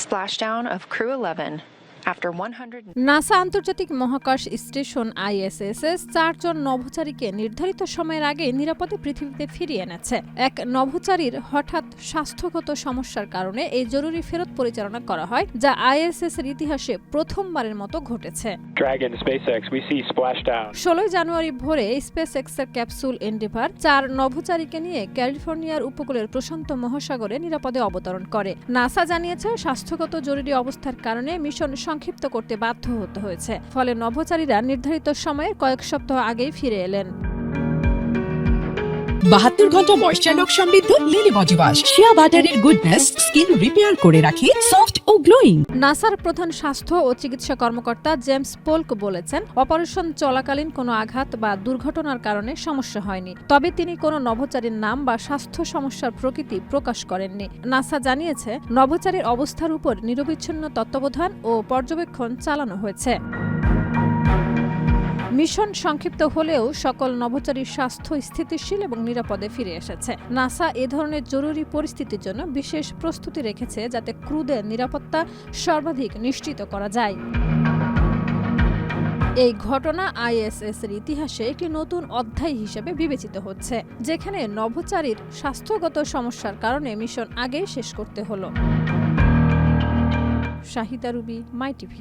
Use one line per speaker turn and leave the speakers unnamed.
Splashdown of Crew 11 after 100
NASA আন্তর্জাতিক মহাকাশ station ISS 4 জন নভোচারীকে নির্ধারিত সময়ের আগে নিরাপদে পৃথিবীতে ফিরিয়ে এনেছে। এক নভোচারীর হঠাৎ স্বাস্থ্যগত সমস্যার কারণে এই জরুরি ফেরত পরিচালনা করা হয়, যা ISS এর ইতিহাসে প্রথমবারের মতো ঘটেছে।
Dragon, SpaceX, we see splashdown.
16 জানুয়ারি ভোরে SpaceX এর ক্যাপসুল এন্ডেভার 4 নভোচারীকে নিয়ে ক্যালিফোর্নিয়ার উপকূলের প্রশান্ত মহাসাগরে নিরাপদে অবতরণ করে। নাসা জানিয়েছে, স্বাস্থ্যগত জরুরি অবস্থার কারণে মিশন সংক্ষিপ্ত করতে বাধ্য হতে হয়েছে, ফলে নভোচারীরা নির্ধারিত সময়ের কয়েক সপ্তাহ আগেই ফিরে এলেন।
72 ঘন্টা ময়েশ্চার লক সমৃদ্ধ লিলি বডি ওয়াশ, শিয়া বাটারের গুডনেস স্কিন রিপেয়ার করে রাখে সফট ও গ্লোয়িং।
নাসার প্রধান স্বাস্থ্য ও চিকিৎসা কর্মকর্তা জেমস পোলক বলেছেন, অপারেশন চলাকালীন কোনো আঘাত বা দুর্ঘটনার কারণে সমস্যা হয়নি, তবে তিনি কোনো নভোচারীর নাম বা স্বাস্থ্য সমস্যার প্রকৃতি প্রকাশ করেননি। নাসা জানিয়েছে, নভোচারীর অবস্থার উপর নিরবিচ্ছিন্ন তত্ত্বাবধান ও পর্যবেক্ষণ চালানো হয়েছে। মিশন সংক্ষিপ্ত হলেও সকল নভোচারীর স্বাস্থ্য স্থিতিশীল এবং নিরাপদে ফিরে এসেছে। নাসা এ ধরনের জরুরি পরিস্থিতির জন্য বিশেষ প্রস্তুতি রেখেছে, যাতে ক্রুদের নিরাপত্তা সর্বাধিক নিশ্চিত করা যায়। এই ঘটনা ISS এর ইতিহাসে একটি নতুন অধ্যায় হিসেবে বিবেচিত হচ্ছে, যেখানে নভোচারীর স্বাস্থ্যগত সমস্যার কারণে মিশন আগেই শেষ করতে হলো। শাহিদা রুবি, মাই টিভি।